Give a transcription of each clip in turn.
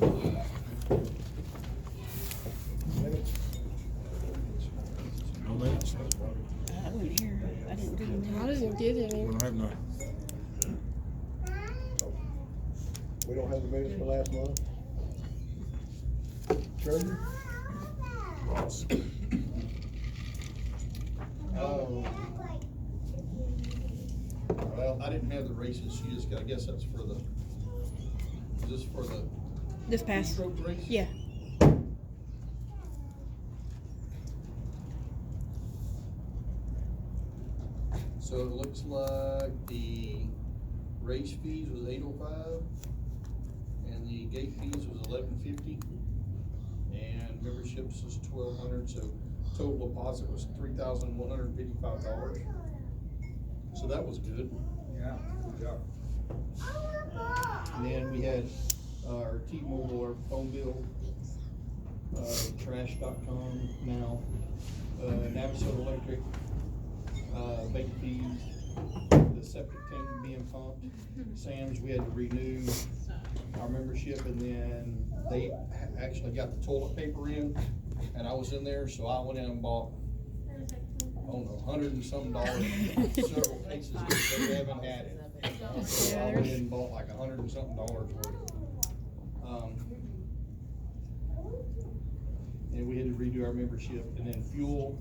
No minutes? I wasn't here. I didn't do the I minutes. didn't get any. We don't have none. We don't have the minutes for last month? Treasurer? Ross. Well, I didn't have the races, she just got, I guess that's for the, is this for the This past, stroke race? yeah. So it looks like the race fees was $805, and the gate fees was $1150, and memberships was $1,200, so total deposit was $3,155. So that was good. Yeah, good job. And then we had our T-Mobile, our phone bill, trash.com now, Navasota Electric, bait fees, the septic tank being pumped, Sam's, we had to renew our membership, and then they actually got the toilet paper in, and I was in there, so I went in and bought, I don't know, $100 and some, several cases, because they haven't had it. So I went in and bought like $100 and something worth. And we had to redo our membership, and then fuel,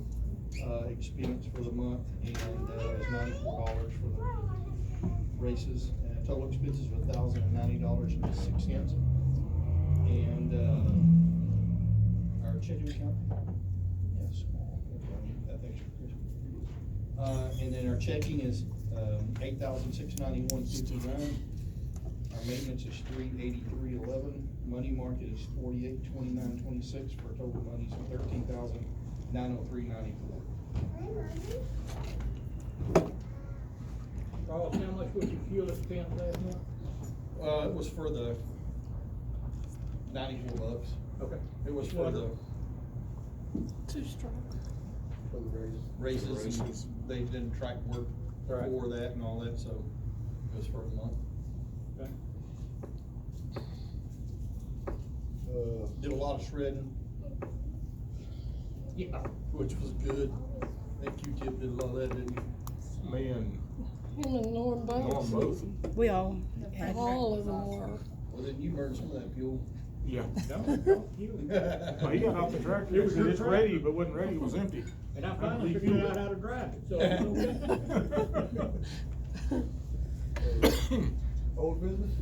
expense for the month, and, it was $94 for the races, and total expenses were $1,090.06. And, our checking account, yes, that extra. And then our checking is, $8,691.59. Our maintenance is $383.11. Money market is $48.29.26 for a total monies of $13,903.94. Ross, how much was your fuel expense last month? It was for the $94. Okay. It was for the Too strong. For the raises. raises, and they didn't track work before that and all that, so it was for the month. Okay. Did a lot of shredding, Yeah. which was good. I think Q-Tip did a lot of that, didn't you? Me and Him and Norm Norm both. both. We all had. All of them were. Well, then you burned some of that fuel. Yeah. No, you. Well, he got off the tractor, It was said your it's tractor. ready, but wasn't ready, it was empty. And I finally figured out how to drive it, so. Old business?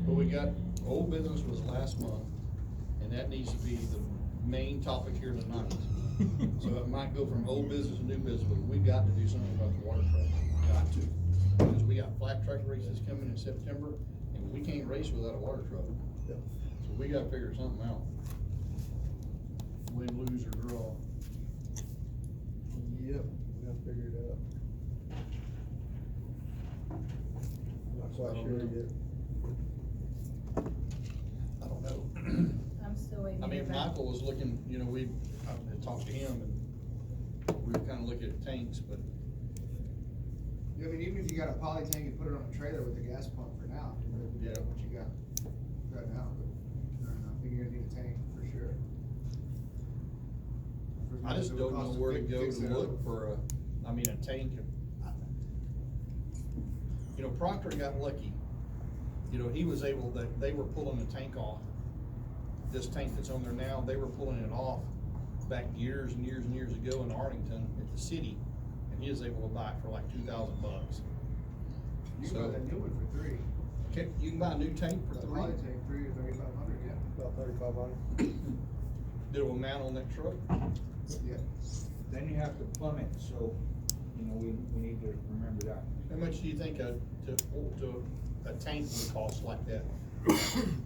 But we got, old business was last month, and that needs to be the main topic here tonight. So it might go from old business to new business, but we got to do something about the water truck, got to. Because we got flat track races coming in September, and we can't race without a water truck. Yep. So we gotta figure something out. Win, lose, or draw. Yep, we gotta figure it out. Not quite sure yet. I don't know. I'm still waiting. I to hear mean, back. Michael was looking, you know, I had talked to him, and we were kinda looking at tanks, but Yeah, I mean, even if you got a poly tank and put it on a trailer with the gas pump for now, you Yeah. know, what you got right now, but I don't know, I think you're gonna need a tank for sure. For as I much just as it would don't know cost where to fix go it to up. look for a tank. You know, Proctor got lucky. You know, he was able, they were pulling the tank off. This tank that's on there now, they were pulling it off back years and years and years ago in Arlington at the city, and he was able to buy it for like $2,000. You can buy that new one for $3. You can buy a new tank for The $3. poly tank, $3 or $3,500, yeah. About 3,500. That will mount on that truck. Yeah. Then you have to plumb it, so, you know, we need to remember that. How much do you think a tank would cost like that?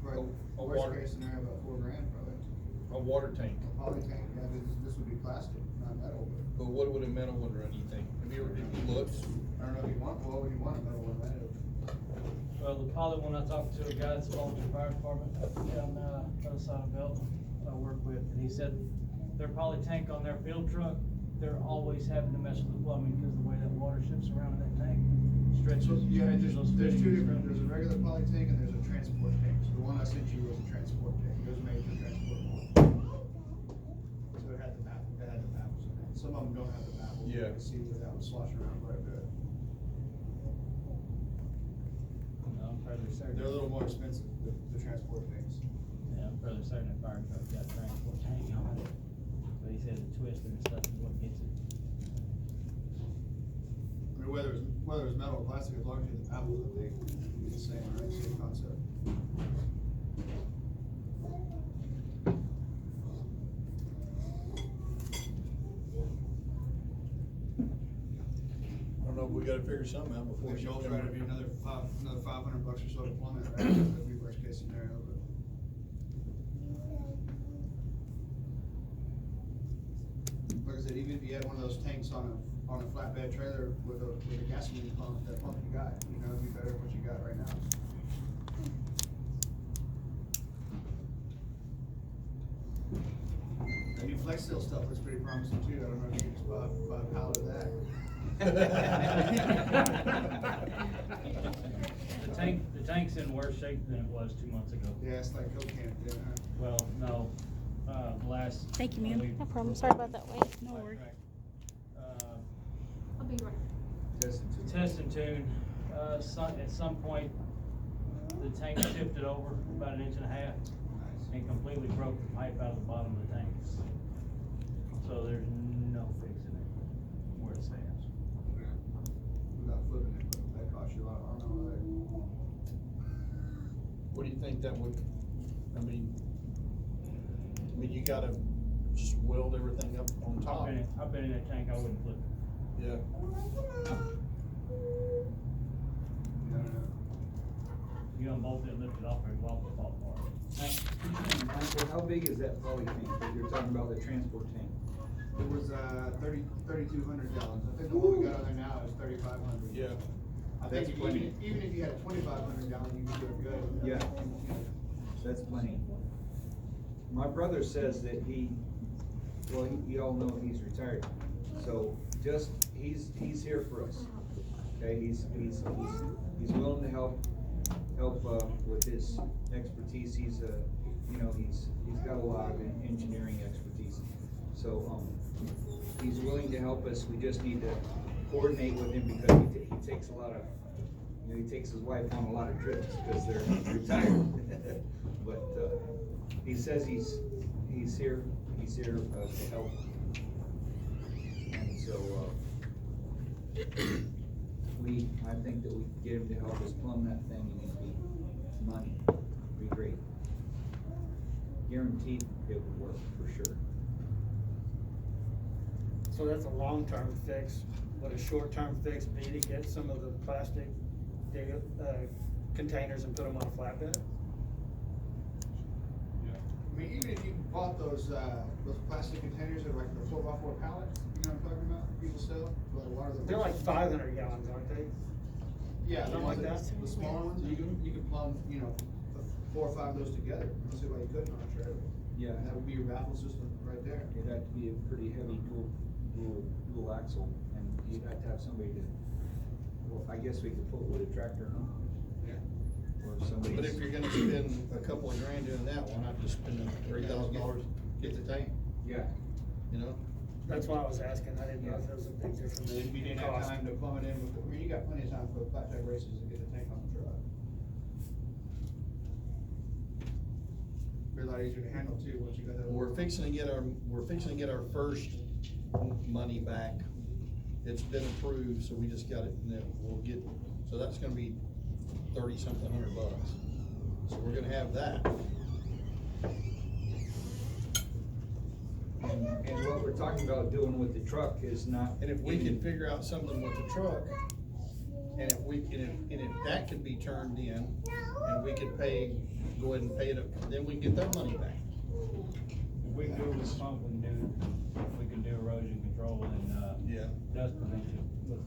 Right, A worst water, case scenario, about $4,000 probably. a water tank. A poly tank, yeah, this would be plastic, not metal, but But what would a metal one run, you think? Have you looked? I don't know if you want, well, would you want a metal one, that is. Well, the poly one, I talked to a guy that's belongs to the fire department down, the other side of Belton, I work with, and he said their poly tank on their field truck, they're always having to mess with the plumbing because of the way that water shifts around in that tank. stretches. So, yeah, those there's two fittings. different, there's a regular poly tank and there's a transport tank. So the one I sent you was a transport tank, it was made for transport. So it had the baffles in it. Some of them don't have the baffles. You Yeah. can see where that was sloshing around quite a bit. No, I'm fairly certain. They're a little more expensive, the transport tanks. Yeah, I'm fairly certain that fire truck got transport tank on it. But he said the twister and stuff is what gets it. I mean, whether it's metal or plastic, as long as you have the baffles, I think it's the same, right? Same concept. I don't know, we gotta figure something out before. If y'all try to be another $500 or so to plummet, right? That'd be worst case scenario, but. Like I said, even if you had one of those tanks on a flatbed trailer with a gasoline pump, that pump you got, you know, it'd be better than what you got right now. The new Flex Seal stuff looks pretty promising too. I don't know if you can just buy a pallet of that. The tank's in worse shape than it was 2 months ago. Yeah, it's like Coke can, yeah. Well, no, the last. Thank you, when ma'am. we- No problem, sorry about that, Wade. No worries. I'll be right. Test and tune, at some point, the tank shifted over about 1.5 inches and completely broke the pipe out of the bottom of the tank. So there's no fixing it where it stands. Without flipping it, but that costs you a lot of arm and leg. What do you think that would, I mean, you gotta just weld everything up on top. I've been in that tank, I wouldn't flip it. Yeah. You unbolt it, lift it off, and walk the fall apart. Michael, how big is that poly tank that you're talking about, the transport tank? It was 3,200 gallons. I think the one we got on there now is 3,500. Yeah. I That's think plenty. even if you had a 2,500 gallon, you could do it good. Yeah. That's plenty. My brother says that well, you all know he's retired, so he's here for us. Okay, he's willing to help with his expertise. He's got a lot of engineering expertise. So, he's willing to help us. We just need to coordinate with him because he takes a lot of, he takes his wife on a lot of trips because they're retired. But, he says he's here to help. And so, I think that we can get him to help us plumb that thing, and it'd be money, it'd be great. Guaranteed it would work, for sure. So that's a long-term fix. Would a short-term fix be to get some of the plastic containers and put them on a flatbed? I mean, even if you bought those plastic containers that are like the 4x4 pallets, you know what I'm talking about? People sell. Like a lot of them. They're like 500 gallons, aren't they? Yeah, Something like that. The smaller ones, you can plumb, 4 or 5 of those together. Let's see why you couldn't on a trailer. Yeah. And that would be your baffle system right there. It'd have to be a pretty heavy dual axle, and you'd have to have somebody to, well, I guess we could pull it with a tractor, no? Yeah. Or somebody. But if you're gonna spend a couple of grand doing that, why not just spend the $3,000, get the tank, Yeah, you know? That's why I was asking. I didn't know if there was a big difference If you in didn't have cost. time to plumb it in with, I mean, you got plenty of time for flat track races to get the tank on the truck. Be a lot easier to handle too, once you got that. We're fixing to get our first money back. It's been approved, so we just got it, and then we'll get, so that's gonna be $30-something hundred bucks. So we're gonna have that. and what we're talking about doing with the truck is not. And if we can figure out something with the truck, and if that can be turned in, and we could go ahead and pay it up, then we can get that money back. If we can do this pump, we can do erosion control and, Yeah. dust prevention with